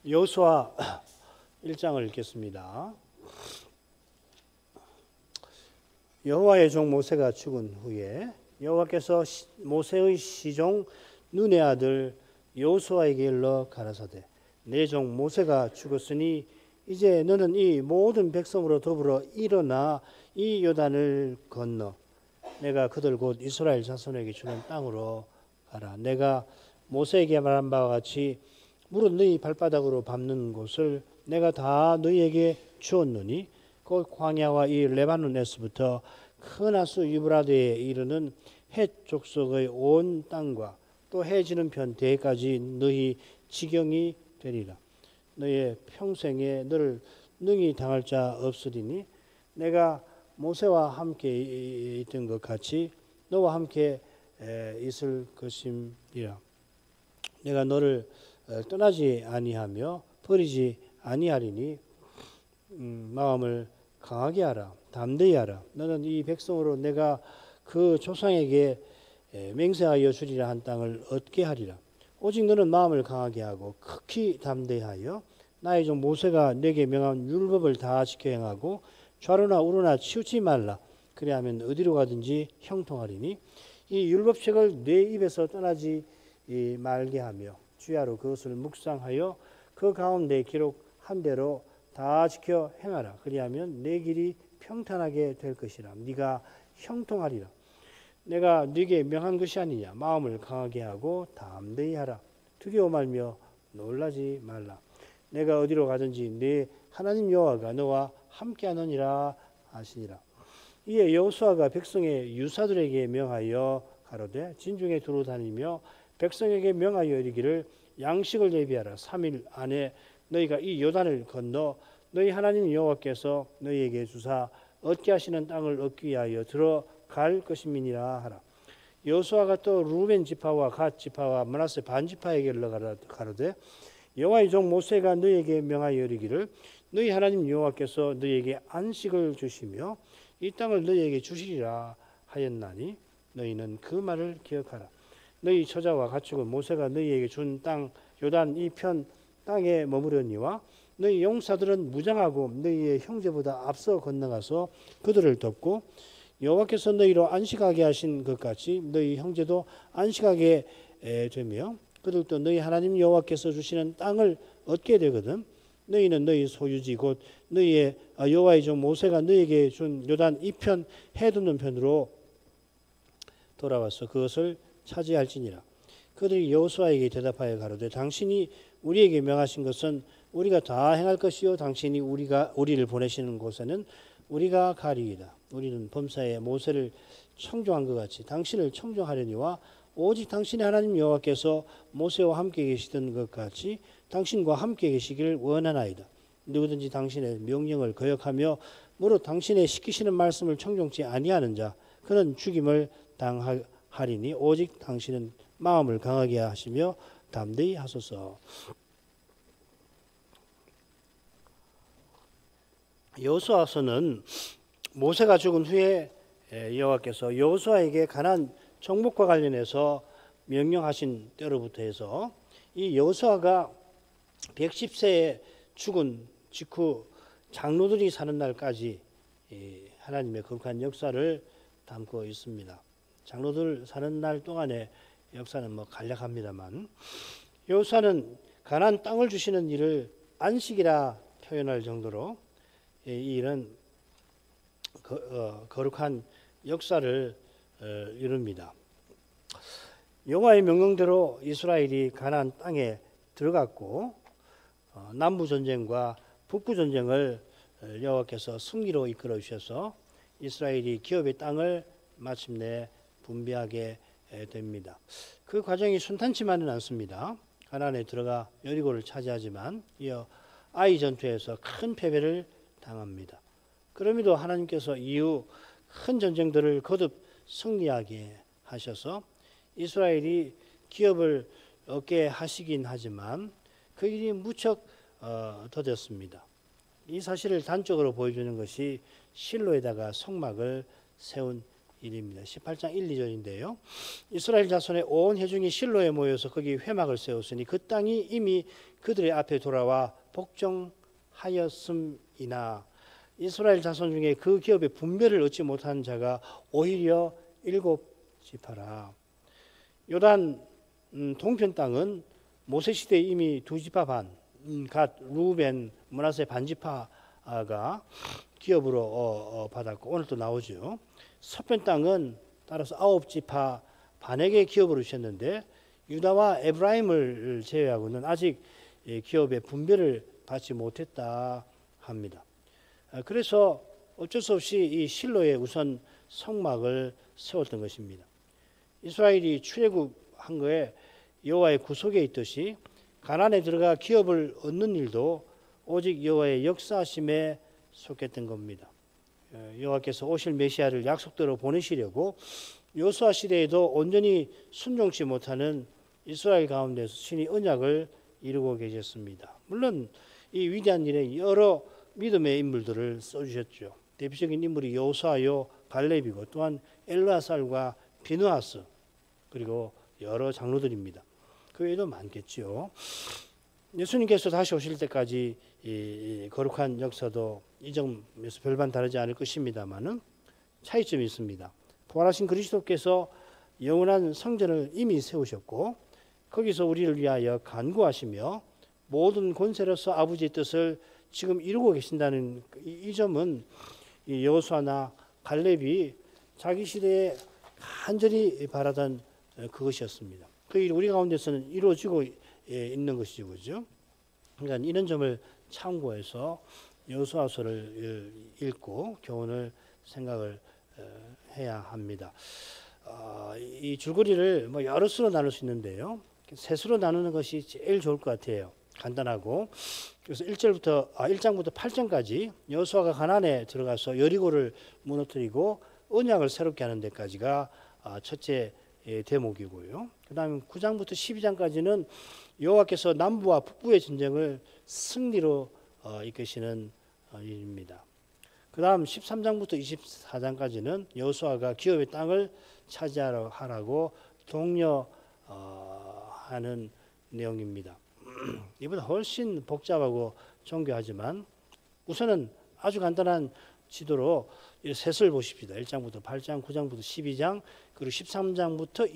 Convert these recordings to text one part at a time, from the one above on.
여호수아 1장을 읽겠습니다. 여호와의 종 모세가 죽은 후에 여호와께서 모세의 시종 눈의 아들 여호수아에게 일러 가라사대 내 종 모세가 죽었으니 이제 너는 이 모든 백성으로 더불어 일어나 이 요단을 건너 내가 그들 곧 이스라엘 자손에게 주는 땅으로 가라. 내가 모세에게 말한 바와 같이 물은 너희 발바닥으로 밟는 곳을 내가 다 너희에게 주었노니 곧 광야와 이 레바논에서부터 큰 하수 유브라데에 이르는 헷 족속의 온 땅과 또 해지는 편 대까지 너희 지경이 되리라. 너의 평생에 너를 능히 당할 자 없으리니 내가 모세와 함께 있던 것 같이 너와 함께 있을 것임이라. 내가 너를 떠나지 아니하며 버리지 아니하리니 마음을 강하게 하라. 담대히 하라. 너는 이 백성으로 내가 그 조상에게 맹세하여 주리라 한 땅을 얻게 하리라. 오직 너는 마음을 강하게 하고 극히 담대하여 나의 종 모세가 내게 명한 율법을 다 지켜 행하고 좌로나 우로나 치우치 말라. 그리하면 어디로 가든지 형통하리니 이 율법책을 내 입에서 떠나지 말게 하며 주야로 그것을 묵상하여 그 가운데 기록한 대로 다 지켜 행하라. 그리하면 내 길이 평탄하게 될 것이라. 네가 형통하리라. 내가 네게 명한 것이 아니냐. 마음을 강하게 하고 담대히 하라. 두려워 말며 놀라지 말라. 내가 어디로 가든지 네 하나님 여호와가 너와 함께하느니라 하시니라. 이에 여호수아가 백성의 유사들에게 명하여 가로되 진중에 두루 다니며 백성에게 명하여 이르기를 양식을 예비하라. 3일 안에 너희가 이 요단을 건너 너희 하나님 여호와께서 너희에게 주사 얻게 하시는 땅을 얻기 위하여 들어갈 것임이니라 하라. 여호수아가 또 루벤 지파와 갓 지파와 므낫세 반 지파에게 가로되 여호와의 종 모세가 너희에게 명하여 이르기를 너희 하나님 여호와께서 너희에게 안식을 주시며 이 땅을 너희에게 주시리라 하였나니 너희는 그 말을 기억하라. 너희 처자와 가축은 모세가 너희에게 준 땅 요단 이편 땅에 머무르니와 너희 용사들은 무장하고 너희의 형제보다 앞서 건너가서 그들을 돕고 여호와께서 너희로 안식하게 하신 것 같이 너희 형제도 안식하게 되며 그들도 너희 하나님 여호와께서 주시는 땅을 얻게 되거든. 너희는 너희 소유지 곧 너희의 여호와의 종 모세가 너희에게 준 요단 이편 해돋는 편으로 돌아와서 그것을 차지할지니라. 그들이 여호수아에게 대답하여 가로되 당신이 우리에게 명하신 것은 우리가 다 행할 것이요 당신이 우리를 보내시는 곳에는 우리가 가리이다. 우리는 범사에 모세를 청종한 것 같이 당신을 청종하려니와 오직 당신의 하나님 여호와께서 모세와 함께 계시던 것 같이 당신과 함께 계시기를 원하나이다. 누구든지 당신의 명령을 거역하며 무릇 당신의 시키시는 말씀을 청종치 아니하는 자 그는 죽임을 당하리니 오직 당신은 마음을 강하게 하시며 담대히 하소서. 여호수아서는 모세가 죽은 후에 여호와께서 여호수아에게 가나안 정복과 관련해서 명령하신 때로부터 해서 이 여호수아가 110세에 죽은 직후 장로들이 사는 날까지 하나님의 거룩한 역사를 담고 있습니다. 장로들 사는 날 동안의 역사는 간략합니다만 여호수아는 가나안 땅을 주시는 일을 안식이라 표현할 정도로 이 일은 거룩한 역사를 이룹니다. 여호와의 명령대로 이스라엘이 가나안 땅에 들어갔고 남부 전쟁과 북부 전쟁을 여호와께서 승리로 이끌어 주셔서 이스라엘이 기업의 땅을 마침내 분배하게 됩니다. 그 과정이 순탄치만은 않습니다. 가나안에 들어가 여리고를 차지하지만 이어 아이 전투에서 큰 패배를 당합니다. 그럼에도 하나님께서 이후 큰 전쟁들을 거듭 승리하게 하셔서 이스라엘이 기업을 얻게 하시긴 하지만 그 일이 무척 더뎠습니다. 이 사실을 단적으로 보여주는 것이 실로에다가 성막을 세운 일입니다. 18장 1, 2절인데요. 이스라엘 자손의 온 회중이 실로에 모여서 거기 회막을 세웠으니 그 땅이 이미 그들의 앞에 돌아와 복종하였음이나 이스라엘 자손 중에 그 기업의 분배를 얻지 못한 자가 오히려 7지파라. 요단 동편 땅은 모세 시대에 이미 2지파 반, 갓, 루벤, 므낫세 반지파가 기업으로 받았고 오늘 또 나오죠. 서편 땅은 따라서 9지파 반에게 기업으로 주셨는데 유다와 에브라임을 제외하고는 아직 기업의 분배를 받지 못했다 합니다. 그래서 어쩔 수 없이 이 실로에 우선 성막을 세웠던 것입니다. 이스라엘이 출애굽한 거에 여호와의 구속에 있듯이 가나안에 들어가 기업을 얻는 일도 오직 여호와의 역사하심에 속했던 겁니다. 여호와께서 오실 메시아를 약속대로 보내시려고 요수아 시대에도 온전히 순종치 못하는 이스라엘 가운데서 신이 언약을 이루고 계셨습니다. 물론 이 위대한 일에 여러 믿음의 인물들을 써주셨죠. 대표적인 인물이 여호수아요 갈렙이고 또한 엘르아살과 비느하스 그리고 여러 장로들입니다. 그 외에도 많겠죠. 예수님께서 다시 오실 때까지 이 거룩한 역사도 이 점에서 별반 다르지 않을 것입니다만은 차이점이 있습니다. 부활하신 그리스도께서 영원한 성전을 이미 세우셨고 거기서 우리를 위하여 간구하시며 모든 권세로서 아버지의 뜻을 지금 이루고 계신다는 이 점은 여호수아나 갈렙이 자기 시대에 간절히 바라던 그것이었습니다. 그 일이 우리 가운데서는 이루어지고 있는 것이죠, 그죠? 그러니까 이런 점을 참고해서 여호수아서를 읽고 교훈을 생각을 해야 합니다. 이 줄거리를 뭐 여러 수로 나눌 수 있는데요. 세 수로 나누는 것이 제일 좋을 것 같아요. 간단하고. 그래서 1장부터 8장까지 여호수아가 가나안에 들어가서 여리고를 무너뜨리고 언약을 새롭게 하는 데까지가 첫째 대목이고요. 그 다음에 9장부터 12장까지는 여호와께서 남부와 북부의 전쟁을 승리로 이끄시는 일입니다. 그 다음 13장부터 24장까지는 여호수아가 기업의 땅을 차지하라고 독려하는 내용입니다. 이보다 훨씬 복잡하고 정교하지만 우선은 아주 간단한 지도로 셋을 보십시다. 1장부터 8장, 9장부터 12장, 그리고 13장부터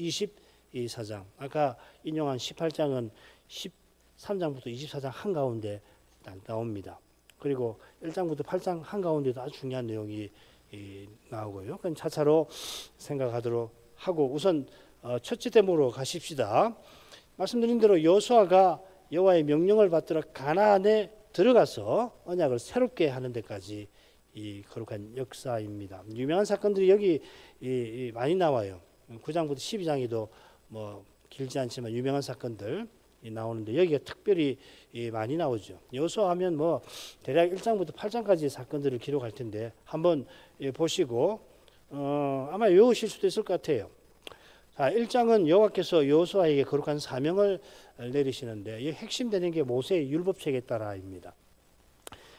24장. 아까 인용한 18장은 13장부터 24장 한가운데 딱 나옵니다. 그리고 1장부터 8장 한가운데도 아주 중요한 내용이 나오고요. 그건 차차로 생각하도록 하고 우선 첫째 대목으로 가십시다. 말씀드린 대로 여호수아가 여호와의 명령을 받들어 가나안에 들어가서 언약을 새롭게 하는 데까지 이 거룩한 역사입니다. 유명한 사건들이 여기 많이 나와요. 9장부터 12장에도 뭐 길지 않지만 유명한 사건들 나오는데 여기가 특별히 많이 나오죠. 여호수아 하면 뭐 대략 1장부터 8장까지 사건들을 기록할 텐데 한번 보시고 아마 외우실 수도 있을 것 같아요. 자, 1장은 여호와께서 여호수아에게 거룩한 사명을 내리시는데 이 핵심되는 게 모세의 율법책에 따라입니다.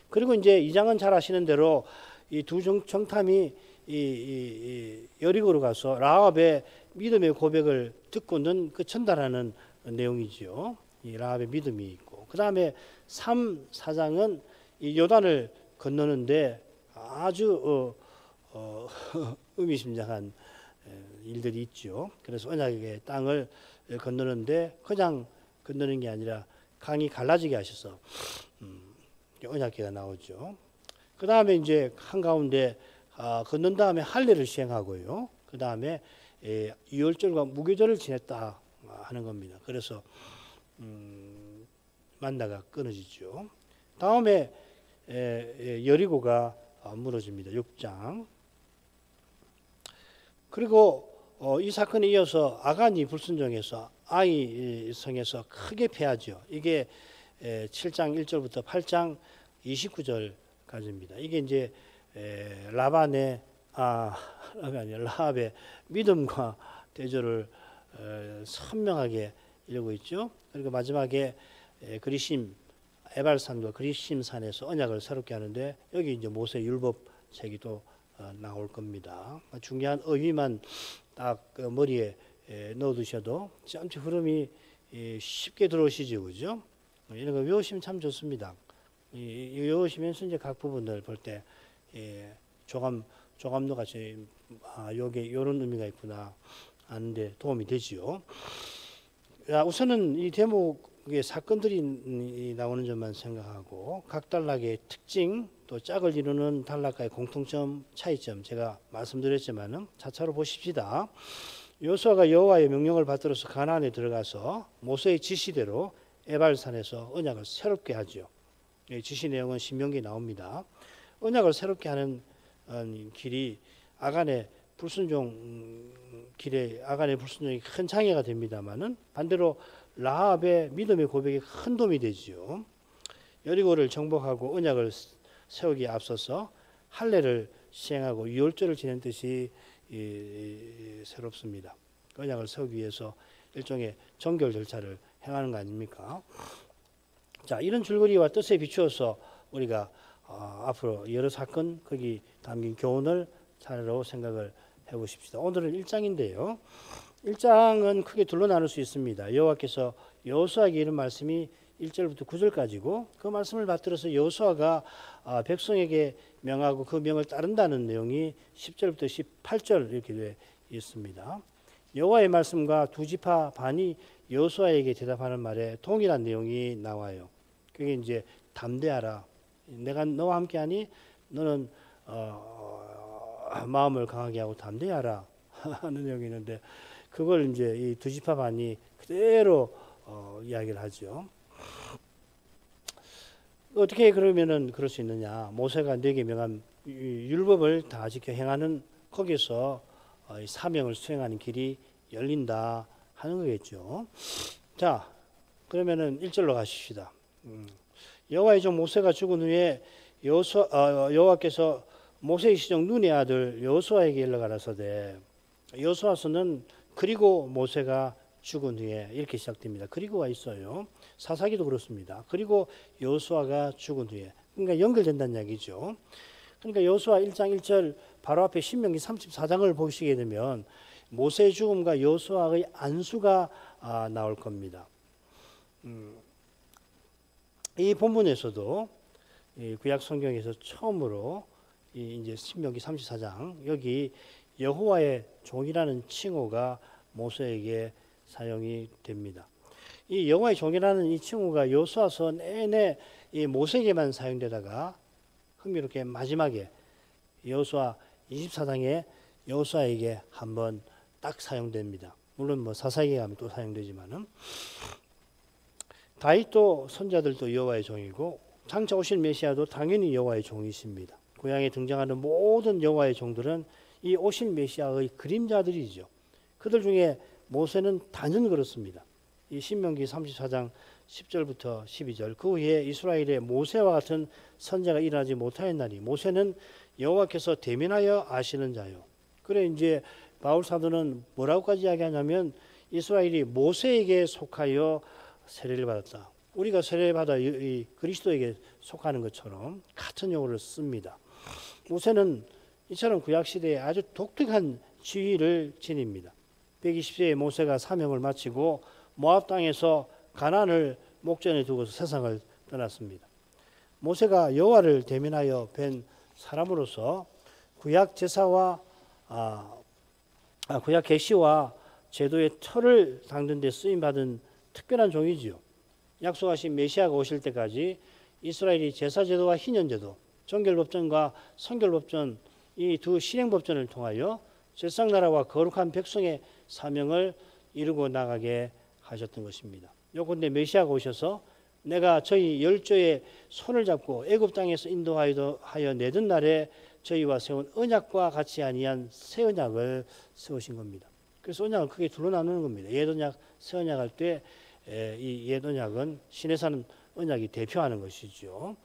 그리고 이제 2장은 잘 아시는 대로 이 두 정탐이 여리고로 가서 라합의 믿음의 고백을 듣고는 그 전달하는 내용이지요. 이 라합의 믿음이 있고 그 다음에 3, 4장은 이 요단을 건너는데 아주 의미심장한 일들이 있죠. 그래서 언약의 땅을 건너는데 그냥 건너는 게 아니라 강이 갈라지게 하셔서 언약궤가 나오죠. 그 다음에 이제 한가운데 건넌 다음에 할례를 시행하고요. 그 다음에 유월절과 무교절을 지냈다 하는 겁니다. 그래서 만나가 끊어지죠. 다음에 여리고가 무너집니다. 6장. 그리고 이 사건에 이어서 아간이 불순종해서 아이 성에서 크게 패하죠. 이게 7장 1절부터 8장 29절까지입니다. 이게 이제 라합의 믿음과 대조를 선명하게 이루고 있죠. 그리고 마지막에 그리심 에발산과 그리심산에서 언약을 새롭게 하는데 여기 이제 모세 율법책이 또 나올 겁니다. 중요한 어휘만 딱 머리에 넣어두셔도 짬치 흐름이 쉽게 들어오시죠, 그죠? 이런 거 외우시면 참 좋습니다. 외우시면서 이제 각 부분을 볼 때 조감도 같이 요게 요런 의미가 있구나 아는데 도움이 되지요. 우선은 이 대목의 사건들이 나오는 점만 생각하고 각 단락의 특징 또 짝을 이루는 단락과의 공통점 차이점 제가 말씀드렸지만은 차차로 보십시다. 여호수아가 여호와의 명령을 받들어서 가나안에 들어가서 모세의 지시대로 에발산에서 언약을 새롭게 하죠. 지시 내용은 신명기에 나옵니다. 언약을 새롭게 하는 길이 아간의 불순종이 큰 장애가 됩니다만은 반대로 라합의 믿음의 고백이 큰 도움이 되지요. 여리고를 정복하고 언약을 세우기에 앞서서 할례를 시행하고 유월절을 지낸 뜻이 새롭습니다. 언약을 세우기 위해서 일종의 정결 절차를 행하는 거 아닙니까? 자, 이런 줄거리와 뜻에 비추어서 우리가 앞으로 여러 사건 거기 담긴 교훈을 차례로 생각을 해보십시다. 오늘은 1장인데요. 1장은 크게 둘로 나눌 수 있습니다. 여호와께서 여호수아에게 이런 말씀이 1절부터 9절까지고 그 말씀을 받들어서 여호수아가 백성에게 명하고 그 명을 따른다는 내용이 10절부터 18절 이렇게 되어 있습니다. 여호와의 말씀과 두 지파 반이 여호수아에게 대답하는 말에 동일한 내용이 나와요. 그게 이제 담대하라. 내가 너와 함께하니 너는 마음을 강하게 하고 담대하라 하는 내용이 있는데 그걸 이제 이 두 지파 반이 그대로 이야기를 하죠. 어떻게 그러면은 그럴 수 있느냐? 모세가 네게 명한 율법을 다 지켜 행하는 거기서 사명을 수행하는 길이 열린다 하는 거겠죠. 자, 그러면은 1절로 가십시다. 여호와의 종 모세가 죽은 후에 여호와께서 모세의 시종 눈의 아들 여호수아에게 일러 가라사대. 여호수아서는 그리고 모세가 죽은 후에 이렇게 시작됩니다. 그리고가 있어요. 사사기도 그렇습니다. 그리고 여호수아가 죽은 후에 그러니까 연결된다는 이야기죠. 그러니까 여호수아 1장 1절 바로 앞에 신명기 34장을 보시게 되면 모세의 죽음과 여호수아의 안수가 나올 겁니다. 이 본문에서도 구약 성경에서 처음으로 이제 신명기 34장 여기 여호와의 종이라는 칭호가 모세에게 사용이 됩니다. 이 여호와의 종이라는 이 칭호가 여호수아서 내내 이 모세에게만 사용되다가 흥미롭게 마지막에 여호수아 24장에 여호수아에게 한번 딱 사용됩니다. 물론 뭐 사사기에 가면 또 사용되지만은 다윗도 선자들도 여호와의 종이고 장차 오실 메시아도 당연히 여호와의 종이십니다. 구약에 등장하는 모든 여호와의 종들은 이 오실 메시아의 그림자들이죠. 그들 중에 모세는 단연 그렇습니다. 이 신명기 34장 10절부터 12절 그 후에 이스라엘의 모세와 같은 선자가 일어나지 못하였나니 모세는 여호와께서 대면하여 아시는 자요. 그래 이제 바울 사도는 뭐라고까지 이야기하냐면 이스라엘이 모세에게 속하여 세례를 받았다. 우리가 세례를 받아 이 그리스도에게 속하는 것처럼 같은 용어를 씁니다. 모세는 이처럼 구약시대에 아주 독특한 지위를 지닙니다. 120세에 모세가 사명을 마치고 모압 땅에서 가나안을 목전에 두고서 세상을 떠났습니다. 모세가 여호와를 대면하여 뵌 사람으로서 구약 제사와 구약 계시와 제도의 틀을 당는 데 쓰임 받은 특별한 종이지요. 약속하신 메시아가 오실 때까지 이스라엘이 제사제도와 희년제도, 정결법전과 성결법전 이 두 실행법전을 통하여 제사장나라와 거룩한 백성의 사명을 이루고 나가게 하셨던 것입니다. 요컨대 메시아가 오셔서 내가 저희 열조의 손을 잡고 애굽 땅에서 인도하여 내던 날에 저희와 세운 언약과 같이 아니한 새 언약을 세우신 겁니다. 그래서 언약을 크게 둘로 나누는 겁니다. 옛 언약, 새 언약 할 때 이 옛 언약은 신의 산 언약이 대표하는 것이죠.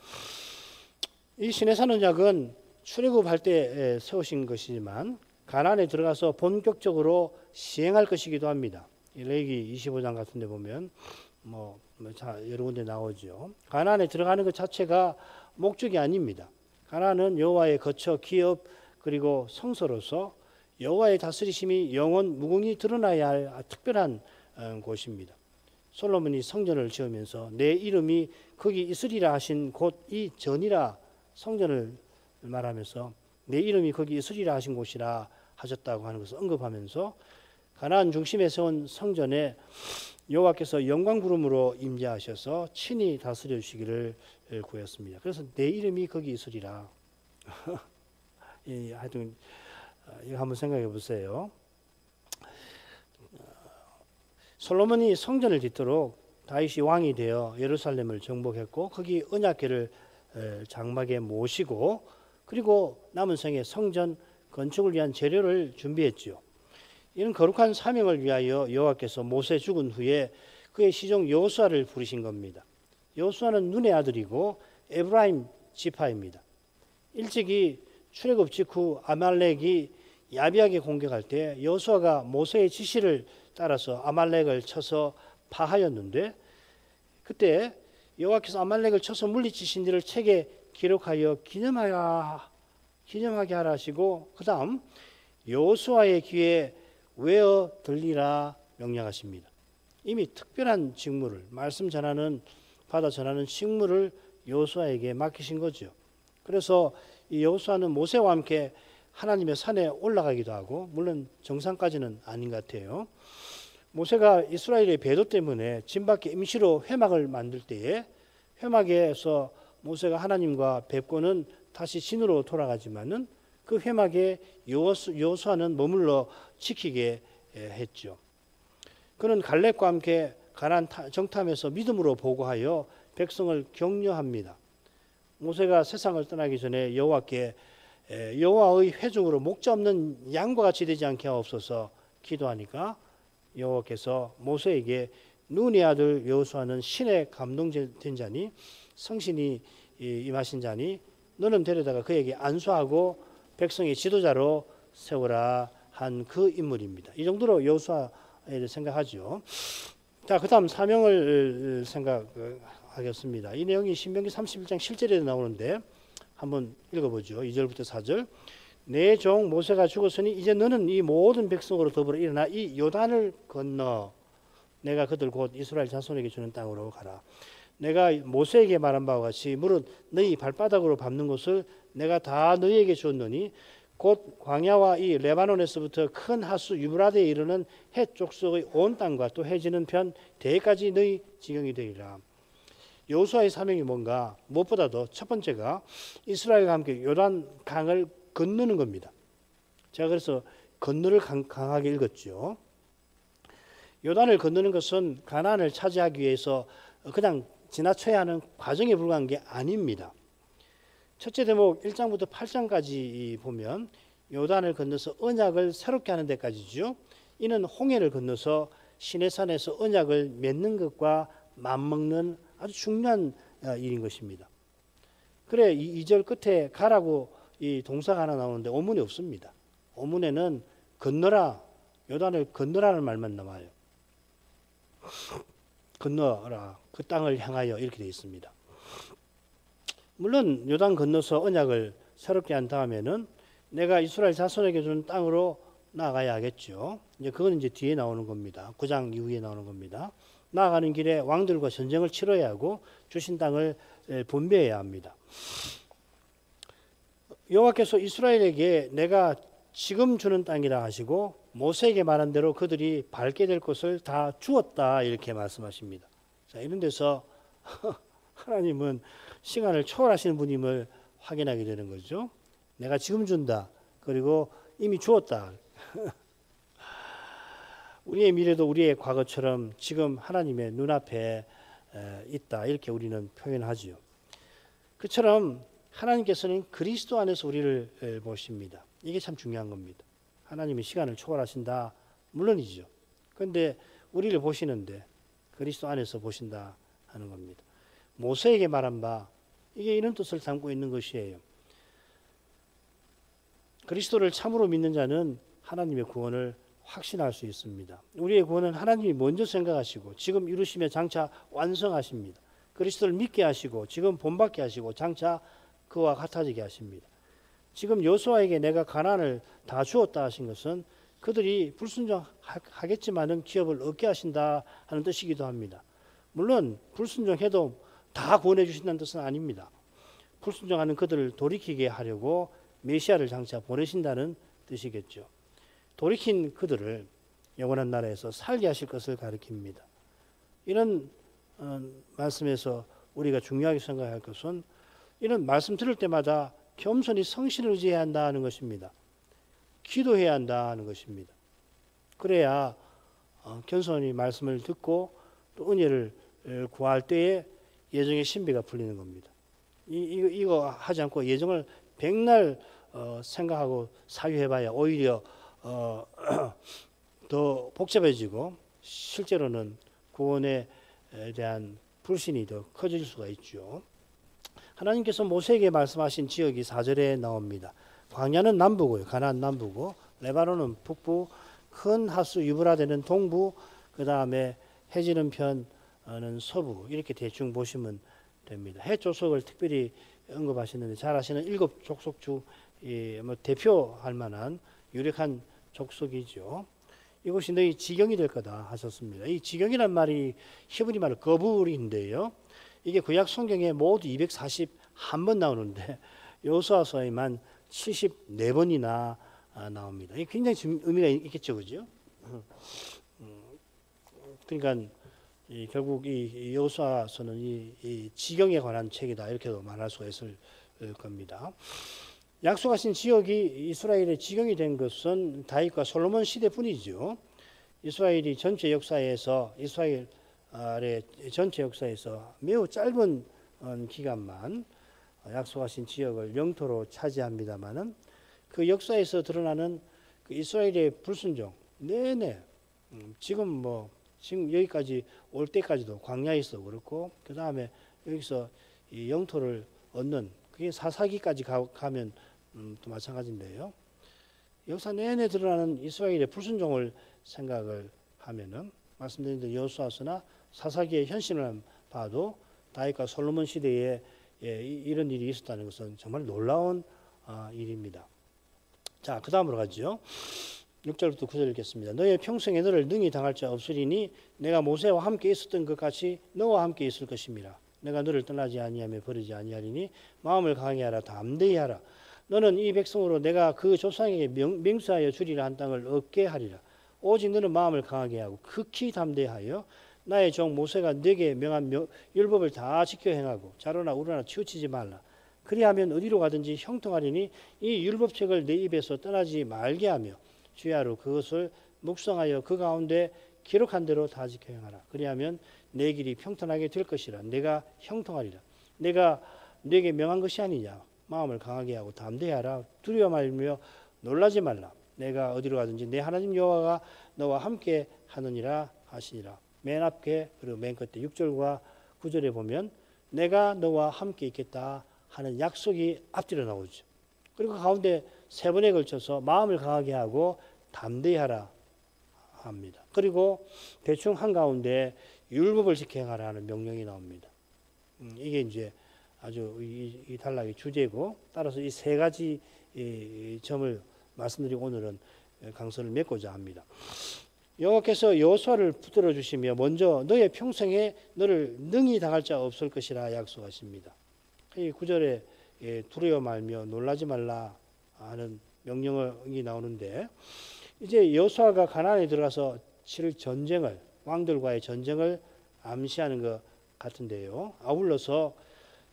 이 신의 산 언약은 출애굽할 때 세우신 것이지만 가나안에 들어가서 본격적으로 시행할 것이기도 합니다. 레위기 25장 같은 데 보면 여러 군데 나오죠. 가나안에 들어가는 것 자체가 목적이 아닙니다. 가나안은 여호와의 거처 기업 그리고 성소로서 여호와의 다스리심이 영원 무궁히 드러나야 할 특별한 곳입니다. 솔로몬이 성전을 지으면서 내 이름이 거기 있으리라 하신 곳 이 전이라 성전을 말하면서 내 이름이 거기 있으리라 하신 곳이라 하셨다고 하는 것을 언급하면서 가나안 중심에 세운 성전에 여호와께서 영광 구름으로 임재하셔서 친히 다스려 주시기를 구했습니다. 그래서 내 이름이 거기 있으리라. 하여튼 이거 한번 생각해 보세요. 솔로몬이 성전을 짓도록 다윗이 왕이 되어 예루살렘을 정복했고 거기 언약궤를 장막에 모시고 그리고 남은 생에 성전 건축을 위한 재료를 준비했지요. 이런 거룩한 사명을 위하여 여호와께서 모세 죽은 후에 그의 시종 여호수아를 부르신 겁니다. 여호수아는 눈의 아들이고 에브라임 지파입니다. 일찍이 출애굽 직후 아말렉이 야비하게 공격할 때 여호수아가 모세의 지시를 따라서 아말렉을 쳐서 파하였는데 그때 여호와께서 아말렉을 쳐서 물리치신 일을 책에 기록하여 기념하게 하라 하시고 그 다음 여호수아의 귀에 외어 들리라 명령하십니다. 이미 특별한 직무를 말씀 전하는 받아 전하는 직무를 여호수아에게 맡기신 거죠. 그래서 이 여호수아는 모세와 함께 하나님의 산에 올라가기도 하고 물론 정상까지는 아닌 것 같아요. 모세가 이스라엘의 배도 때문에 진 밖에 임시로 회막을 만들 때에 회막에서 모세가 하나님과 뵙고는 다시 진으로 돌아가지만은 그 회막에 여호수아는 머물러 지키게 했죠. 그는 갈렙과 함께 가나안 정탐에서 믿음으로 보고하여 백성을 격려합니다. 모세가 세상을 떠나기 전에 여호와께 여호와의 회중으로 목자 없는 양과 같이 되지 않게 하옵소서 기도하니까 여호와께서 모세에게 눈의 아들 여호수아는 신의 감동된 자니 성신이 임하신 자니 너는 데려다가 그에게 안수하고 백성의 지도자로 세우라 한 그 인물입니다. 이 정도로 여호수아를 생각하죠. 자, 그다음 사명을 생각하겠습니다. 이 내용이 신명기 31장 7절에 나오는데 한번 읽어보죠. 2절부터 4절. 내 종 모세가 죽었으니 이제 너는 이 모든 백성으로 더불어 일어나 이 요단을 건너 내가 그들 곧 이스라엘 자손에게 주는 땅으로 가라. 내가 모세에게 말한 바와 같이 무릇 너희 발바닥으로 밟는 곳을 내가 다 너희에게 주었노니 곧 광야와 이 레바논에서부터 큰 하수 유브라데에 이르는 해 족속의 온 땅과 또 해지는 편 대까지 너희 지경이 되리라. 여호수아의 사명이 뭔가 무엇보다도 첫 번째가 이스라엘과 함께 요단 강을 건너는 겁니다. 제가 그래서 건너를 강하게 읽었죠. 요단을 건너는 것은 가나안을 차지하기 위해서 그냥 지나쳐야 하는 과정에 불과한 게 아닙니다. 첫째 대목 1장부터 8장까지 보면 요단을 건너서 언약을 새롭게 하는 데까지죠. 이는 홍해를 건너서 시내산에서 언약을 맺는 것과 맞먹는 아주 중요한 일인 것입니다. 그래 2절 끝에 가라고 이 동사가 하나 나오는데 어문이 없습니다. 어문에는 건너라, 요단을 건너라는 말만 나와요. 건너라, 그 땅을 향하여 이렇게 되어 있습니다. 물론 요단 건너서 언약을 새롭게 한 다음에는 내가 이스라엘 자손에게 주는 땅으로 나아가야 하겠죠. 이제 그건 이제 뒤에 나오는 겁니다. 9장 이후에 나오는 겁니다. 나아가는 길에 왕들과 전쟁을 치러야 하고 주신 땅을 분배해야 합니다. 여호와께서 이스라엘에게 내가 지금 주는 땅이라 하시고 모세에게 말한 대로 그들이 밟게 될 것을 다 주었다 이렇게 말씀하십니다. 자, 이런 데서 하나님은 시간을 초월하시는 분임을 확인하게 되는 거죠. 내가 지금 준다. 그리고 이미 주었다. 우리의 미래도 우리의 과거처럼 지금 하나님의 눈앞에 있다. 이렇게 우리는 표현하지요. 그처럼 하나님께서는 그리스도 안에서 우리를 보십니다. 이게 참 중요한 겁니다. 하나님이 시간을 초월하신다. 물론이죠. 그런데 우리를 보시는데 그리스도 안에서 보신다 하는 겁니다. 모세에게 말한 바 이게 이런 뜻을 담고 있는 것이에요. 그리스도를 참으로 믿는 자는 하나님의 구원을 확신할 수 있습니다. 우리의 구원은 하나님이 먼저 생각하시고 지금 이루시며 장차 완성하십니다. 그리스도를 믿게 하시고 지금 본받게 하시고 장차 그와 같아지게 하십니다. 지금 여호수아에게 내가 가나안을 다 주었다 하신 것은 그들이 불순종하겠지만은 기업을 얻게 하신다 하는 뜻이기도 합니다. 물론 불순종해도 다 구원해 주신다는 뜻은 아닙니다. 불순종하는 그들을 돌이키게 하려고 메시아를 장차 보내신다는 뜻이겠죠. 돌이킨 그들을 영원한 나라에서 살게 하실 것을 가리킵니다. 이런 말씀에서 우리가 중요하게 생각할 것은 이런 말씀 들을 때마다 겸손히 성신을 의지해야 한다는 것입니다. 기도해야 한다는 것입니다. 그래야 겸손히 말씀을 듣고 또 은혜를 구할 때에 예정의 신비가 풀리는 겁니다. 이거 하지 않고 예정을 백날 생각하고 사유해봐야 오히려 더 복잡해지고 실제로는 구원에 대한 불신이 더 커질 수가 있죠. 하나님께서 모세에게 말씀하신 지역이 4절에 나옵니다. 광야는 남부고요. 가나안 남부고 레바논은 북부, 큰 하수 유브라데는 동부, 그 다음에 해지는 편은 서부, 이렇게 대충 보시면 됩니다. 해 족속을 특별히 언급하시는데 잘 아시는 7 족속 중 대표할 만한 유력한 족속이죠. 이곳이 너희 지경이 될 거다 하셨습니다. 이 지경이란 말이 히브리 말로 거불인데요. 이게 구약 성경에 모두 241번 나오는데 여호수아서에만 74번이나 나옵니다. 이게 굉장히 의미가 있겠죠, 그죠? 그러니까 결국 이 여호수아서는 이 지경에 관한 책이다 이렇게도 말할 수가 있을 겁니다. 약속하신 지역이 이스라엘의 지경이 된 것은 다윗과 솔로몬 시대뿐이죠. 이스라엘의 전체 역사에서 매우 짧은 기간만 약속하신 지역을 영토로 차지합니다만은 그 역사에서 드러나는 그 이스라엘의 불순종 내내 지금 여기까지 올 때까지도 광야에서 그렇고 그 다음에 여기서 이 영토를 얻는 그게 사사기까지 가면 또 마찬가지인데요. 역사 내내 드러나는 이스라엘의 불순종을 생각을 하면은 말씀드린 대로 여호수아서나 사사기의 현신을 봐도 다윗과 솔로몬 시대에 이런 일이 있었다는 것은 정말 놀라운 일입니다. 자, 그 다음으로 가죠. 6절부터 9절 읽겠습니다. 너의 평생에 너를 능히 당할 자 없으리니 내가 모세와 함께 있었던 것 같이 너와 함께 있을 것임이라. 내가 너를 떠나지 아니하며 버리지 아니하리니 마음을 강하게 하라 담대히 하라. 너는 이 백성으로 내가 그 조상에게 맹세하여 주리라 한 땅을 얻게 하리라. 오직 너는 마음을 강하게 하고 극히 담대하여 나의 종 모세가 네게 명한 율법을 다 지켜 행하고 자로나 우로나 치우치지 말라. 그리하면 어디로 가든지 형통하리니 이 율법책을 내 입에서 떠나지 말게 하며 주야로 그것을 묵상하여 그 가운데 기록한 대로 다 지켜 행하라. 그리하면 내 길이 평탄하게 될 것이라. 내가 형통하리라. 내가 네게 명한 것이 아니냐. 마음을 강하게 하고 담대하라. 두려워 말며 놀라지 말라. 내가 어디로 가든지 내 하나님 여호와가 너와 함께 하느니라 하시니라. 맨 앞에 그리고 맨 끝에 6절과 9절에 보면 내가 너와 함께 있겠다 하는 약속이 앞뒤로 나오죠. 그리고 가운데 3번에 걸쳐서 마음을 강하게 하고 담대히 하라 합니다. 그리고 대충 한가운데 율법을 지켜 행하라 하는 명령이 나옵니다. 이게 이제 아주 이 단락의 주제고 따라서 이 3가지 점을 말씀드리고 오늘은 강서를 맺고자 합니다. 여호와께서 여호수아를 붙들어 주시며 먼저 너의 평생에 너를 능히 당할 자 없을 것이라 약속하십니다. 이 9절에 두려워 말며 놀라지 말라 하는 명령이 나오는데 이제 여호수아가 가나안에 들어가서 치를 전쟁을 왕들과의 전쟁을 암시하는 것 같은데요. 아울러서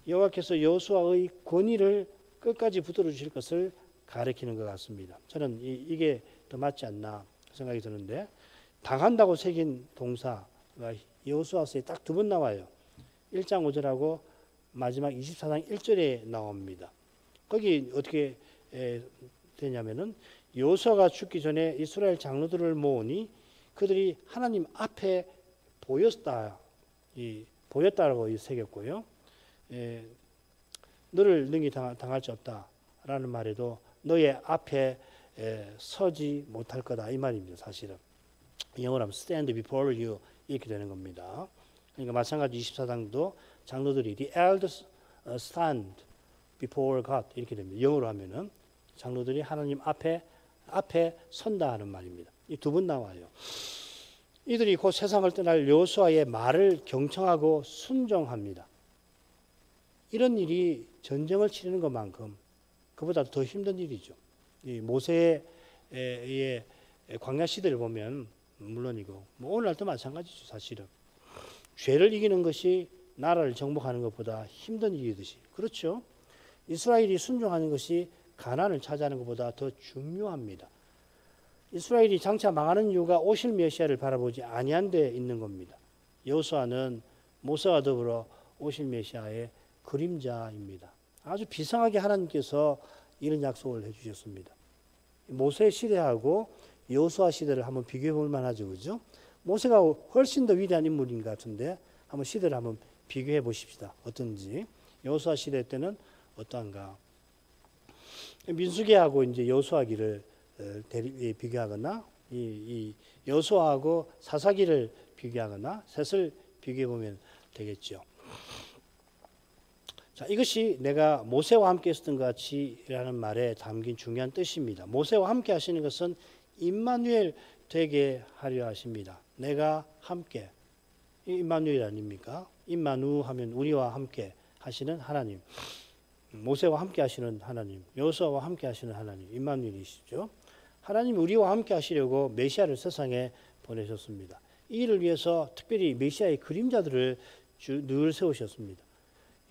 여호와께서 여호수아의 권위를 끝까지 붙들어 주실 것을 가리키는 것 같습니다. 저는 이게 더 맞지 않나 생각이 드는데 당한다고 새긴 동사가 여호수아서에 딱 2번 나와요. 1장 5절하고 마지막 24장 1절에 나옵니다. 거기 어떻게 되냐면은 여호수아가 죽기 전에 이스라엘 장로들을 모으니 그들이 하나님 앞에 보였다라고 새겼고요. 너를 능히 당할 수 없다라는 말에도 너의 앞에 서지 못할 거다 이 말입니다. 사실은 영어로 하면 stand before you 이렇게 되는 겁니다. 그러니까 마찬가지 24장도 장로들이 the elders stand before God 이렇게 됩니다. 영어로 하면은 장로들이 하나님 앞에 선다 하는 말입니다. 이 두 번 나와요. 이들이 곧 세상을 떠날 여호수아의 말을 경청하고 순종합니다. 이런 일이 전쟁을 치르는 것만큼 그보다 더 힘든 일이죠. 이 모세의 광야 시대를 보면 물론이고 오늘날도 마찬가지죠. 사실은 죄를 이기는 것이 나라를 정복하는 것보다 힘든 일이듯이 그렇죠. 이스라엘이 순종하는 것이 가나안을 차지하는 것보다 더 중요합니다. 이스라엘이 장차 망하는 이유가 오실 메시아를 바라보지 아니한 데 있는 겁니다. 여호수아는 모세와 더불어 오실 메시아의 그림자입니다. 아주 비상하게 하나님께서 이런 약속을 해주셨습니다. 모세 시대하고 여호수아 시대를 한번 비교해 볼 만하죠, 그죠? 모세가 훨씬 더 위대한 인물인 것 같은데 한번 시대를 한번 비교해 보십시다. 어떤지. 여호수아 시대 때는 어떠한가? 민수기하고 이제 여호수아기를 비교하거나 이 여호수아하고 사사기를 비교하거나 셋을 비교해 보면 되겠죠. 자, 이것이 내가 모세와 함께 있었던 것 같이라는 말에 담긴 중요한 뜻입니다. 모세와 함께 하시는 것은 임마누엘 되게 하려 하십니다. 내가 함께. 임마누엘 아닙니까? 임마누 하면 우리와 함께 하시는 하나님. 모세와 함께 하시는 하나님. 여호수아와 함께 하시는 하나님. 임마누엘이시죠. 하나님이 우리와 함께 하시려고 메시아를 세상에 보내셨습니다. 이 일을 위해서 특별히 메시아의 그림자들을 늘 세우셨습니다.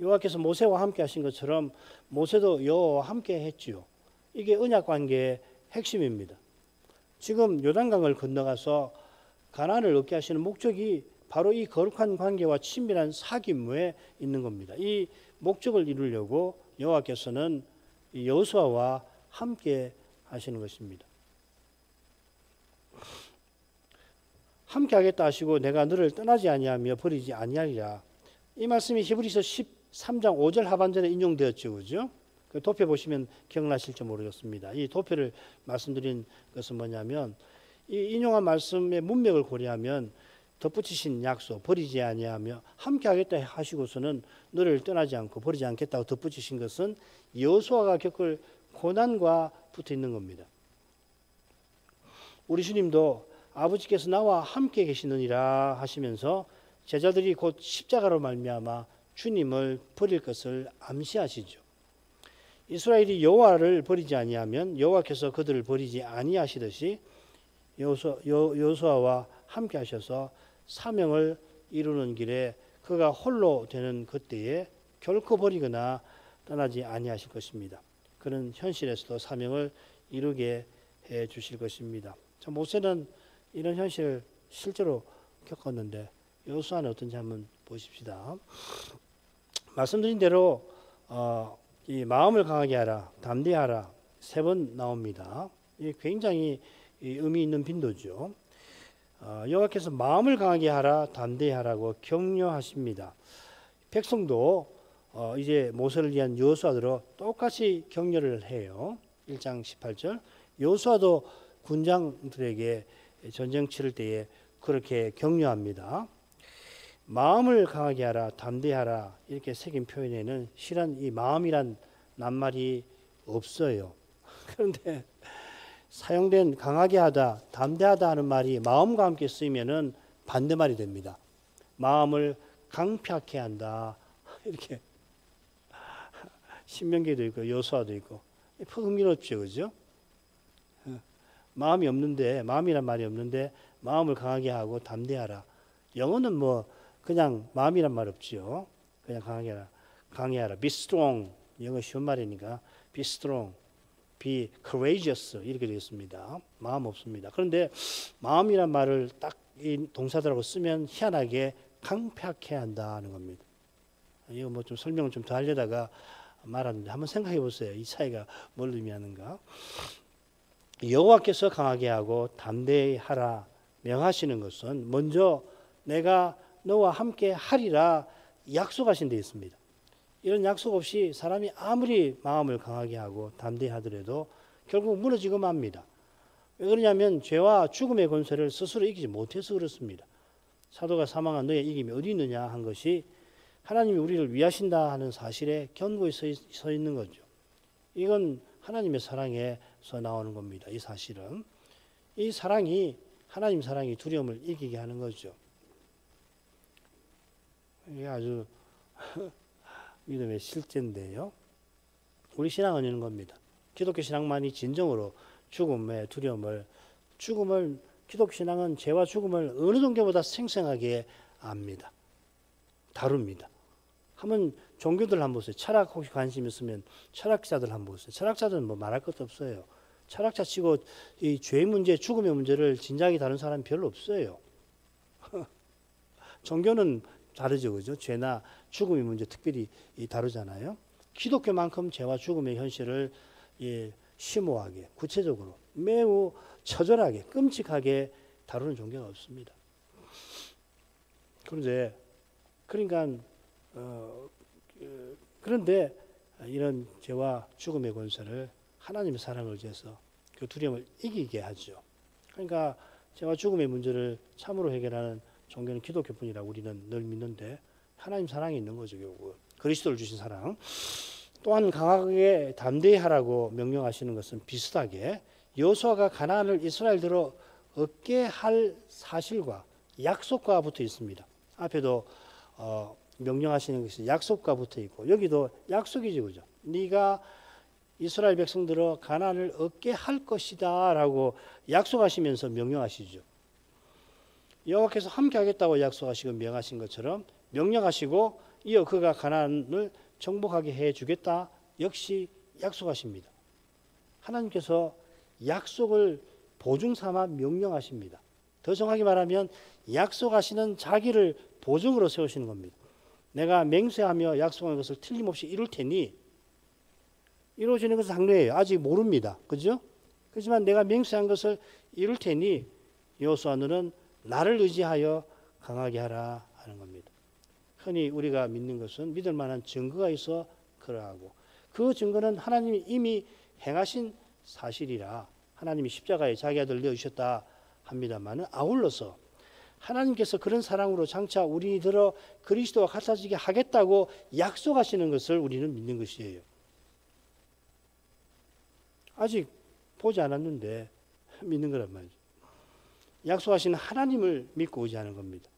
여호와께서 모세와 함께 하신 것처럼 모세도 여호와와 함께 했지요. 이게 언약 관계의 핵심입니다. 지금 요단강을 건너가서 가나안을 얻게 하시는 목적이 바로 이 거룩한 관계와 친밀한 사귐에 있는 겁니다. 이 목적을 이루려고 여호와께서는 여호수아와 함께 하시는 것입니다. 함께 하겠다 하시고 내가 너를 떠나지 아니하며 버리지 아니하리라. 이 말씀이 히브리서 13장 5절 하반절에 인용되었죠. 그죠? 그 도표 보시면 기억나실지 모르겠습니다. 이 도표를 말씀드린 것은 뭐냐면 이 인용한 말씀의 문맥을 고려하면 덧붙이신 약속 버리지 아니하며 함께 하겠다 하시고서는 너를 떠나지 않고 버리지 않겠다고 덧붙이신 것은 여호수아가 겪을 고난과 붙어 있는 겁니다. 우리 주님도 아버지께서 나와 함께 계시느니라 하시면서 제자들이 곧 십자가로 말미암아 주님을 버릴 것을 암시하시죠. 이스라엘이 여호와를 버리지 아니하면 여호와께서 그들을 버리지 아니하시듯이 여호수아와 함께 하셔서 사명을 이루는 길에 그가 홀로 되는 그때에 결코 버리거나 떠나지 아니하실 것입니다. 그런 현실에서도 사명을 이루게 해 주실 것입니다. 자, 모세는 이런 현실을 실제로 겪었는데 여호수아는 어떤지 한번 보십시다. 말씀드린 대로 이 마음을 강하게 하라, 담대하라 3번 나옵니다. 이 굉장히 의미 있는 빈도죠. 여호와께서 마음을 강하게 하라, 담대하라고 격려하십니다. 백성도 이제 모세를 위한 여호수아대로 똑같이 격려를 해요. 1장 18절. 여호수아도 군장들에게 전쟁 치를 때에 그렇게 격려합니다. 마음을 강하게 하라, 담대하라 이렇게 새긴 표현에는 실은 이 마음이란 낱말이 없어요. 그런데 사용된 강하게 하다, 담대하다 하는 말이 마음과 함께 쓰이면은 반대말이 됩니다. 마음을 강팍해 한다. 이렇게 신명기도 있고 여호수아도 있고 흥미롭죠, 그죠? 마음이 없는데 마음이란 말이 없는데 마음을 강하게 하고 담대하라. 영어는 뭐 그냥 마음이란 말 없죠. 그냥 강해하라. Be strong. 영어 쉬운 말이니까 be strong, be courageous 이렇게 되어 있습니다. 마음 없습니다. 그런데 마음이란 말을 딱 이 동사들하고 쓰면 희한하게 강팍해 한다는 겁니다. 이거 뭐 좀 설명을 좀 더 하려다가 말하는데 한번 생각해 보세요. 이 차이가 뭘 의미하는가? 여호와께서 강하게 하고 담대히 하라 명하시는 것은 먼저 내가 너와 함께 하리라 약속하신 데 있습니다. 이런 약속 없이 사람이 아무리 마음을 강하게 하고 담대히 하더라도 결국 무너지고 맙니다. 왜 그러냐면 죄와 죽음의 권세를 스스로 이기지 못해서 그렇습니다. 사도가 사망한 너의 이김이 어디 있느냐 한 것이 하나님이 우리를 위하신다 하는 사실에 견고히 서 있는 거죠. 이건 하나님의 사랑에서 나오는 겁니다. 이 사실은. 이 사랑이 하나님 사랑이 두려움을 이기게 하는 거죠. 이게 아주 믿음의 실제인데요. 우리 신앙은 이런 겁니다. 기독교 신앙만이 진정으로 죽음의 두려움을 기독교 신앙은 죄와 죽음을 어느 종교보다 생생하게 압니다. 다룹니다. 한번 종교들 한번 보세요. 철학 혹시 관심 있으면 철학자들 한번 보세요. 철학자들은 뭐 말할 것도 없어요. 철학자 치고 이 죄의 문제, 죽음의 문제를 진지하게 다룬 사람이 별로 없어요. 종교는 다르죠, 그죠? 죄나 죽음의 문제 특별히 다루잖아요. 기독교만큼 죄와 죽음의 현실을 심오하게, 구체적으로, 매우 처절하게, 끔찍하게 다루는 종교가 없습니다. 그런데 이런 죄와 죽음의 권세를 하나님의 사랑을 의지해서 그 두려움을 이기게 하죠. 그러니까 죄와 죽음의 문제를 참으로 해결하는 종교는 기독교뿐이라고 우리는 늘 믿는데 하나님 사랑이 있는 거죠, 결국은. 그리스도를 주신 사랑. 또한 강하게 담대히 하라고 명령하시는 것은 비슷하게 여호수아가 가나안을 이스라엘대로 얻게 할 사실과 약속과 붙어 있습니다. 앞에도 명령하시는 것이 약속과 붙어 있고 여기도 약속이죠, 그죠? 네가 이스라엘 백성들을 가나안을 얻게 할 것이다라고 약속하시면서 명령하시죠. 여호와께서 함께 하겠다고 약속하시고 명하신 것처럼 명령하시고 이어 그가 가나안을 정복하게 해주겠다 역시 약속하십니다. 하나님께서 약속을 보증 삼아 명령하십니다. 더 정확히 말하면 약속하시는 자기를 보증으로 세우시는 겁니다. 내가 맹세하며 약속한 것을 틀림없이 이룰 테니 이루어지는 것은 장래예요. 아직 모릅니다. 그죠? 그렇지만 내가 맹세한 것을 이룰 테니 여호수아 너는 나를 의지하여 강하게 하라 하는 겁니다. 흔히 우리가 믿는 것은 믿을 만한 증거가 있어 그러하고 그 증거는 하나님이 이미 행하신 사실이라 하나님이 십자가에 자기 아들 내어주셨다 합니다만 아울러서 하나님께서 그런 사랑으로 장차 우리들어 그리스도와 같아지게 하겠다고 약속하시는 것을 우리는 믿는 것이에요. 아직 보지 않았는데 믿는 거란 말이죠. 약속하시는 하나님을 믿고 의지하는 겁니다.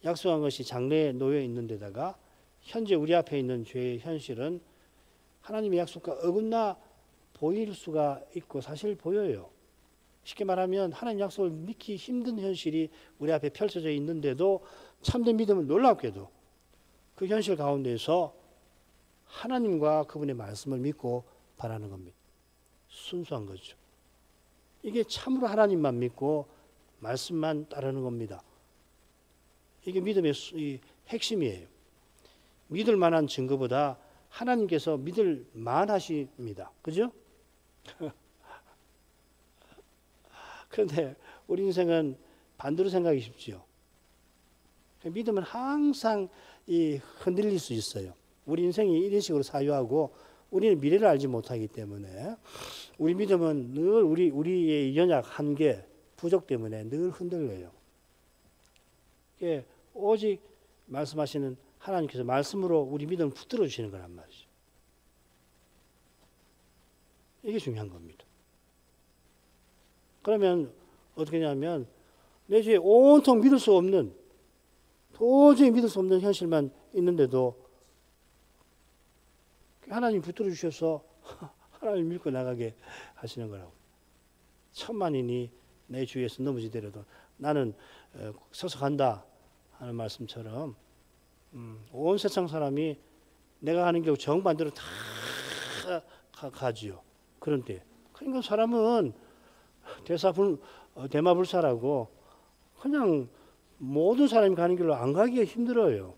약속한 것이 장래에 놓여 있는 데다가 현재 우리 앞에 있는 죄의 현실은 하나님의 약속과 어긋나 보일 수가 있고 사실 보여요. 쉽게 말하면 하나님 약속을 믿기 힘든 현실이 우리 앞에 펼쳐져 있는데도 참된 믿음은 놀랍게도 그 현실 가운데서 하나님과 그분의 말씀을 믿고 바라는 겁니다. 순수한 거죠. 이게 참으로 하나님만 믿고 말씀만 따르는 겁니다. 이게 믿음의 핵심이에요. 믿을 만한 증거보다 하나님께서 믿을 만하십니다. 그죠? 그런데 우리 인생은 반대로 생각이 쉽죠. 믿음은 항상 흔들릴 수 있어요. 우리 인생이 이런 식으로 사유하고 우리는 미래를 알지 못하기 때문에 우리 믿음은 늘 우리의 연약, 한계, 부족 때문에 늘 흔들려요. 오직 말씀하시는 하나님께서 말씀으로 우리 믿음을 붙들어 주시는 거란 말이죠. 이게 중요한 겁니다. 그러면 어떻게 하냐면 내 주에 온통 믿을 수 없는 도저히 믿을 수 없는 현실만 있는데도 하나님 붙들어 주셔서 하나님 믿고 나가게 하시는 거라고. 천만인이 내 주위에서 넘어지더라도 나는 서서 간다 하는 말씀처럼 온 세상 사람이 내가 하는 게 정반대로 다 가지요. 그런 때. 그러니까 사람은 대마불사라고 그냥 모든 사람이 가는 길로 안 가기가 힘들어요.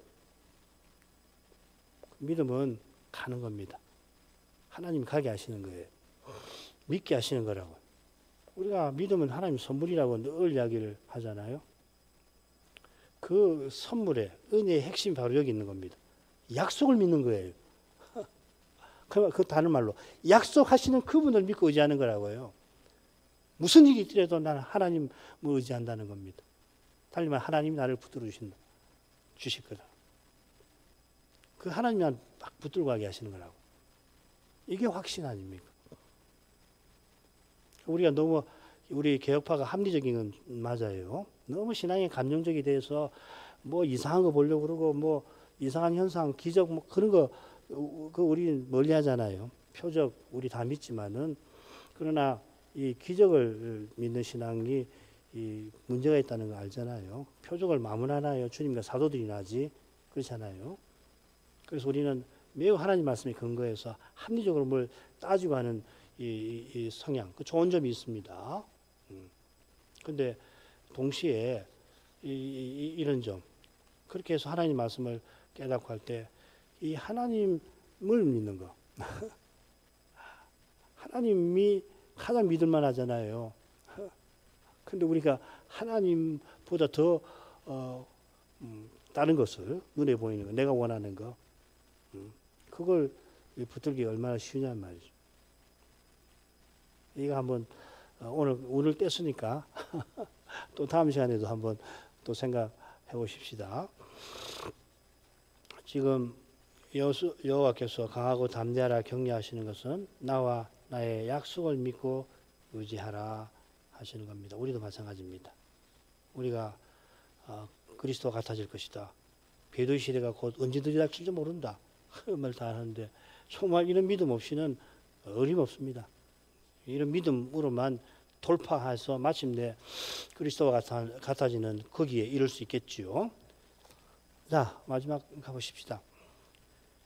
믿음은 가는 겁니다. 하나님 가게 하시는 거예요. 믿게 하시는 거라고. 우리가 믿음은 하나님 선물이라고 늘 이야기를 하잖아요. 그 선물의 은혜의 핵심이 바로 여기 있는 겁니다. 약속을 믿는 거예요. 그 다른 말로 약속하시는 그분을 믿고 의지하는 거라고요. 무슨 일이 있더라도 나는 하나님을 의지한다는 겁니다. 달리 말하면 하나님이 나를 붙들어 주실 거다. 그 하나님만 막 붙들고 가게 하시는 거라고. 이게 확신 아닙니까? 우리가 너무 우리 개혁파가 합리적인 건 맞아요. 너무 신앙이 감정적이 돼서 뭐 이상한 거 보려고 그러고 뭐 이상한 현상, 기적 뭐 그런 거 그 우리 멀리 하잖아요. 표적 우리 다 믿지만은 그러나 이 기적을 믿는 신앙이 이 문제가 있다는 거 알잖아요. 표적을 마문하나요? 주님과 사도들이 나지 그렇잖아요. 그래서 우리는 매우 하나님 말씀에 근거해서 합리적으로 뭘 따지고 하는 이 성향, 그 좋은 점이 있습니다. 근데 동시에 이런 점, 그렇게 해서 하나님 말씀을 깨닫고 할 때 이 하나님을 믿는 거, 하나님이 가장 믿을만 하잖아요. 근데 우리가 하나님보다 더 다른 것을 눈에 보이는 거, 내가 원하는 거, 그걸 붙들기 얼마나 쉬우냐 말이죠. 이거 한번 오늘 뗐으니까 또 다음 시간에도 한번 또 생각해 보십시다. 지금 여호와께서 강하고 담대하라 격려하시는 것은 나와 나의 약속을 믿고 의지하라 하시는 겁니다. 우리도 마찬가지입니다. 우리가 그리스도와 같아질 것이다. 배도의 시대가 곧 언제든지 닥칠지 모른다. 그런 말 다 하는데 정말 이런 믿음 없이는 어림없습니다. 이런 믿음으로만 돌파해서 마침내 그리스도와 같아지는 거기에 이룰 수 있겠지요. 자, 마지막 가보십시다.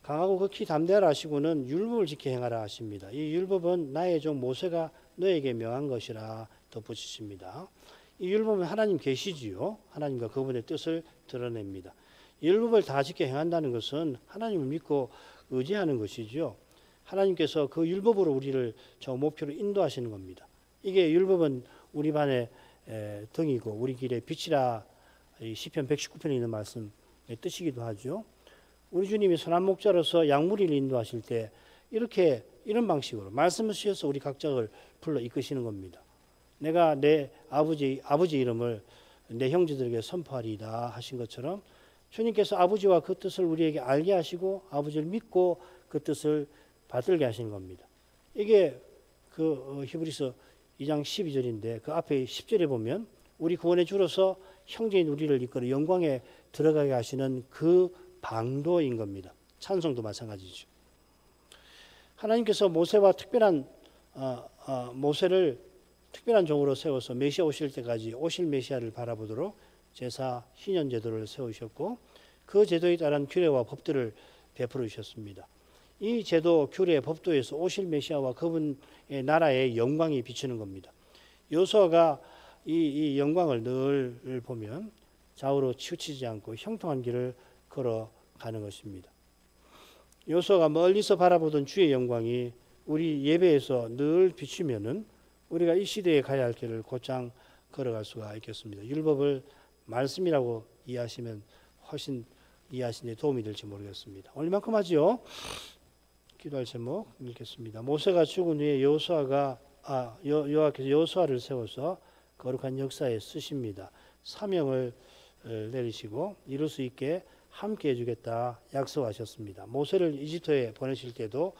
강하고 극히 담대하라 하시고는 율법을 지켜 행하라 하십니다. 이 율법은 나의 종 모세가 너에게 명한 것이라 덧붙이십니다. 이 율법은 하나님 계시지요. 하나님과 그분의 뜻을 드러냅니다. 율법을 다 지켜 행한다는 것은 하나님을 믿고 의지하는 것이죠. 하나님께서 그 율법으로 우리를 저 목표로 인도하시는 겁니다. 이게 율법은 우리 반의 등이고 우리 길의 빛이라 시편 119편에 있는 말씀의 뜻이기도 하죠. 우리 주님이 선한 목자로서 양무리를 인도하실 때 이렇게 이런 방식으로 말씀을 쓰셔서 우리 각자를 불러 이끄시는 겁니다. 내가 내 아버지 이름을 내 형제들에게 선포하리이다 하신 것처럼 주님께서 아버지와 그 뜻을 우리에게 알게 하시고 아버지를 믿고 그 뜻을 받들게 하시는 겁니다. 이게 그 히브리서 2장 12절인데 그 앞에 10절에 보면 우리 구원의 주로서 형제인 우리를 이끌어 영광에 들어가게 하시는 그 방도인 겁니다. 찬송도 마찬가지죠. 하나님께서 모세와 모세를 특별한 종으로 세워서 메시아 오실 때까지 오실 메시아를 바라보도록 제사 희년 제도를 세우셨고 그 제도에 따른 규례와 법들을 베풀어 주셨습니다. 이 제도, 규례, 법도에서 오실 메시아와 그분의 나라의 영광이 비치는 겁니다. 여호수아가 이 영광을 늘 보면 좌우로 치우치지 않고 형통한 길을 걸어가는 것입니다. 여호수아가 멀리서 바라보던 주의 영광이 우리 예배에서 늘 비치면은 우리가 이 시대에 가야 할 길을 곧장 걸어갈 수가 있겠습니다. 율법을 말씀이라고 이해하시면 훨씬 이해하시는 데 도움이 될지 모르겠습니다. 오늘만큼 하지요. 기도할 제목 읽겠습니다. 모세가 죽은 후에 여호와께서 여호수아를 세워서 거룩한 역사에 쓰십니다. 사명을 내리시고 이룰 수 있게 함께 해주겠다 약속하셨습니다. 모세를 이집트에 보내실 때도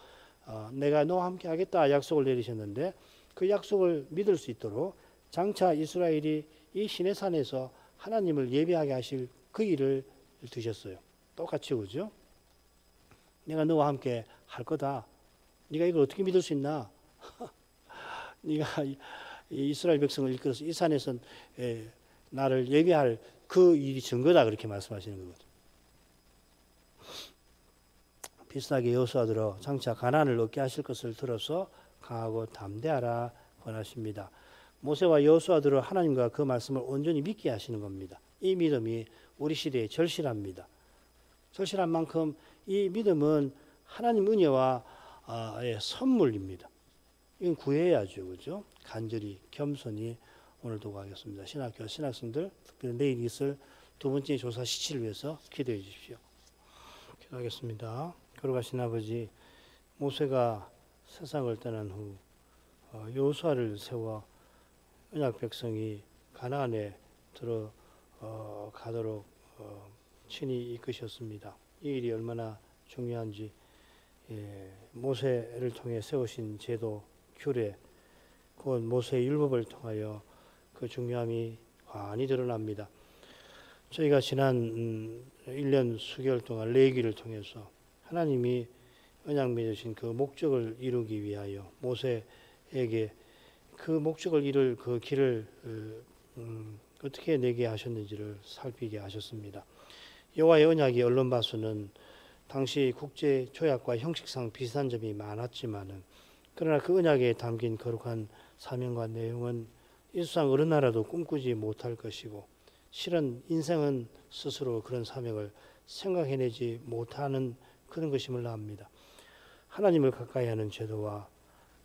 내가 너와 함께 하겠다 약속을 내리셨는데 그 약속을 믿을 수 있도록 장차 이스라엘이 이 시내산에서 하나님을 예배하게 하실 그 일을 두셨어요. 똑같이 그죠? 내가 너와 함께 할 거다. 네가 이걸 어떻게 믿을 수 있나? 네가 이스라엘 백성을 이끌어서 이 산에서 나를 예배할 그 일이 증거다 그렇게 말씀하시는 거거든요. 비슷하게 여호수아들어 장차 가나안을 얻게 하실 것을 들어서 강하고 담대하라 권하십니다. 모세와 여호수아들어 하나님과 그 말씀을 온전히 믿게 하시는 겁니다. 이 믿음이 우리 시대에 절실합니다. 절실한 만큼 이 믿음은 하나님 은혜와 선물입니다. 이건 구해야죠, 그죠? 간절히 겸손히 오늘도 가겠습니다. 신학교 신학생들 특별히 내일 있을 두 번째 조사 시치를 위해서 기도해 주십시오. 기도하겠습니다. 거룩하신 아버지, 모세가 세상을 떠난 후 여호수아를 세워 언약 백성이 가나안에 들어가도록 친히 이끄셨습니다. 이 일이 얼마나 중요한지 모세를 통해 세우신 제도, 규례, 곧 모세의 율법을 통하여 그 중요함이 환히 드러납니다. 저희가 지난 1년 수개월 동안 레위기를 통해서 하나님이 언약 맺으신 그 목적을 이루기 위하여 모세에게 그 목적을 이룰 그 길을 어떻게 내게 하셨는지를 살피게 하셨습니다. 여호와의 언약의 언론바수는 당시 국제 조약과 형식상 비슷한 점이 많았지만은 그러나 그 언약에 담긴 거룩한 사명과 내용은 이 세상 어느 나라도 꿈꾸지 못할 것이고 실은 인생은 스스로 그런 사명을 생각해내지 못하는 그런 것임을 압니다. 하나님을 가까이하는 제도와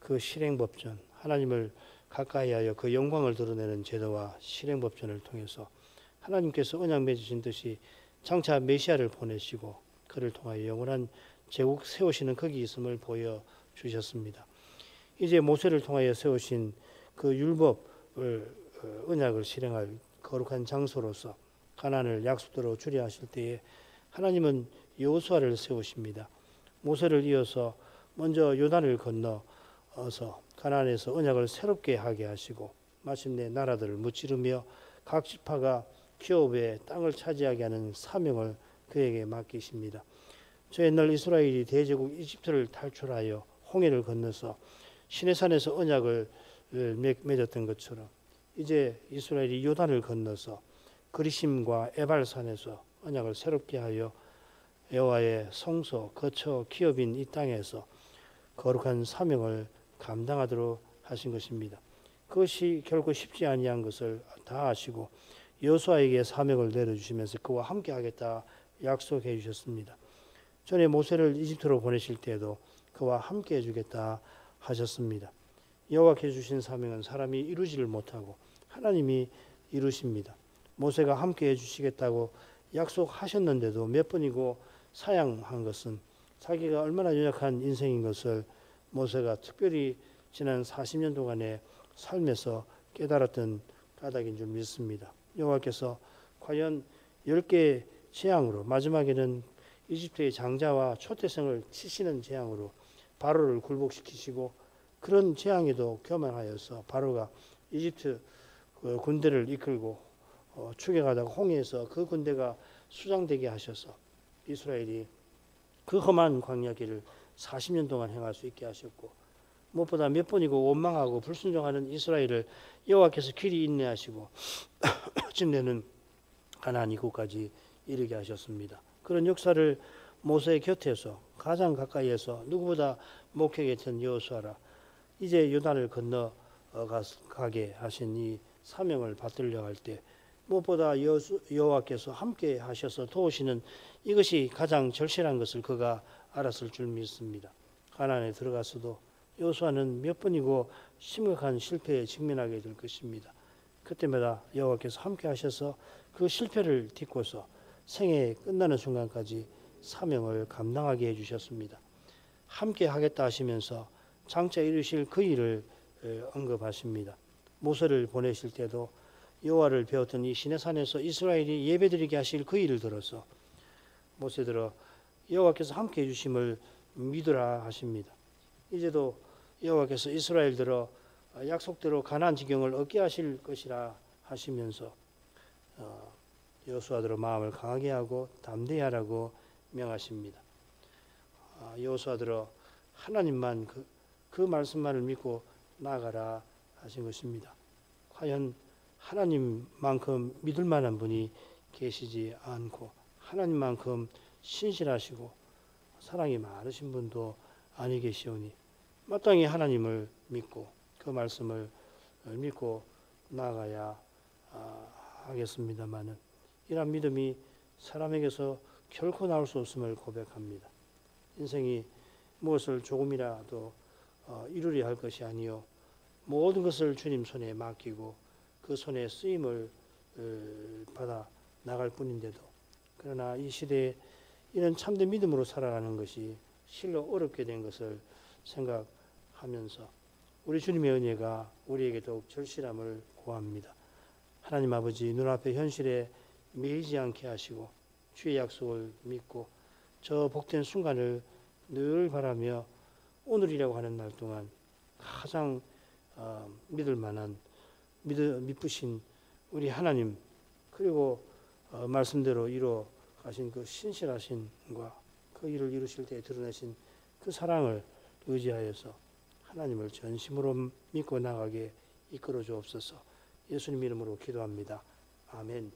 그 실행법전, 하나님을 가까이하여 그 영광을 드러내는 제도와 실행법전을 통해서 하나님께서 언약 맺으신 듯이 장차 메시아를 보내시고 그를 통하여 영원한 제국 세우시는 거기 있음을 보여주셨습니다. 이제 모세를 통하여 세우신 그 율법을 언약을 실행할 거룩한 장소로서 가나안을 약속대로 주려 하실 때에 하나님은 여호수아를 세우십니다. 모세를 이어서 먼저 요단을 건너서 가나안에서 언약을 새롭게 하게 하시고 마침내 나라들을 무찌르며 각 지파가 기업의 땅을 차지하게 하는 사명을 그에게 맡기십니다. 저 옛날 이스라엘이 대제국 이집트를 탈출하여 홍해를 건너서 시내산에서 언약을 맺었던 것처럼 이제 이스라엘이 요단을 건너서 그리심과 에발산에서 언약을 새롭게 하여 여호와의 성소 거처 기업인 이 땅에서 거룩한 사명을 감당하도록 하신 것입니다. 그것이 결코 쉽지 아니한 것을 다 아시고 여호수아에게 사명을 내려주시면서 그와 함께 하겠다 약속해 주셨습니다. 전에 모세를 이집트로 보내실 때에도 그와 함께 해주겠다 하셨습니다. 여호와께 주신 사명은 사람이 이루지를 못하고 하나님이 이루십니다. 모세가 함께 해주시겠다고 약속하셨는데도 몇 번이고 사양한 것은 자기가 얼마나 연약한 인생인 것을 모세가 특별히 지난 40년 동안의 삶에서 깨달았던 까닭인 줄 믿습니다. 여호와께서 과연 10개의 재앙으로 마지막에는 이집트의 장자와 초태생을 치시는 재앙으로 바로를 굴복시키시고 그런 재앙에도 교만하여서 바로가 이집트 군대를 이끌고 추격하다가 홍해에서 그 군대가 수장되게 하셔서 이스라엘이 그 험한 광야길을 40년 동안 행할 수 있게 하셨고 무엇보다 몇 번이고 원망하고 불순종하는 이스라엘을 여호와께서 길이 인내하시고 마침내는 가나안 이곳까지 이르게 하셨습니다. 그런 역사를 모세의 곁에서 가장 가까이에서 누구보다 목회했던 여호수아라 이제 요단을 건너가게 하신 이 사명을 받들려 할 때 무엇보다 여호와께서 함께 하셔서 도우시는 이것이 가장 절실한 것을 그가 알았을 줄 믿습니다. 가나안에 들어가서도 여호수아는 몇 번이고 심각한 실패에 직면하게 될 것입니다. 그때마다 여호와께서 함께 하셔서 그 실패를 딛고서 생애 끝나는 순간까지 사명을 감당하게 해주셨습니다. 함께 하겠다 하시면서 장차 이루실 그 일을 언급하십니다. 모세를 보내실 때도 여호와를 배웠던 이 시내산에서 이스라엘이 예배드리게 하실 그 일을 들어서 모세들어 여호와께서 함께 해주심을 믿으라 하십니다. 이제도 여호와께서 이스라엘들어 약속대로 가나안 지경을 얻게 하실 것이라 하시면서 여호수아들의 마음을 강하게 하고 담대히 하라고 명하십니다. 여호수아들어 하나님만 그 말씀만을 믿고 나아가라 하신 것입니다. 과연 하나님만큼 믿을 만한 분이 계시지 않고 하나님만큼 신실하시고 사랑이 많으신 분도 아니 계시오니 마땅히 하나님을 믿고 그 말씀을 믿고 나아가야 하겠습니다마는 이러한 믿음이 사람에게서 결코 나올 수 없음을 고백합니다. 인생이 무엇을 조금이라도 이루려 할 것이 아니요 모든 것을 주님 손에 맡기고 그 손에 쓰임을 받아 나갈 뿐인데도 그러나 이 시대에 이런 참된 믿음으로 살아가는 것이 실로 어렵게 된 것을 생각하면서 우리 주님의 은혜가 우리에게 더욱 절실함을 구합니다. 하나님 아버지 눈앞의 현실에 매이지 않게 하시고 주의 약속을 믿고 저 복된 순간을 늘 바라며 오늘이라고 하는 날 동안 가장 믿을 만한 믿으신 우리 하나님, 그리고 말씀대로 이루어 가신 그 신실하신과 그 일을 이루실 때 드러내신 그 사랑을 의지하여서 하나님을 전심으로 믿고 나가게 이끌어 주옵소서. 예수님 이름으로 기도합니다. 아멘.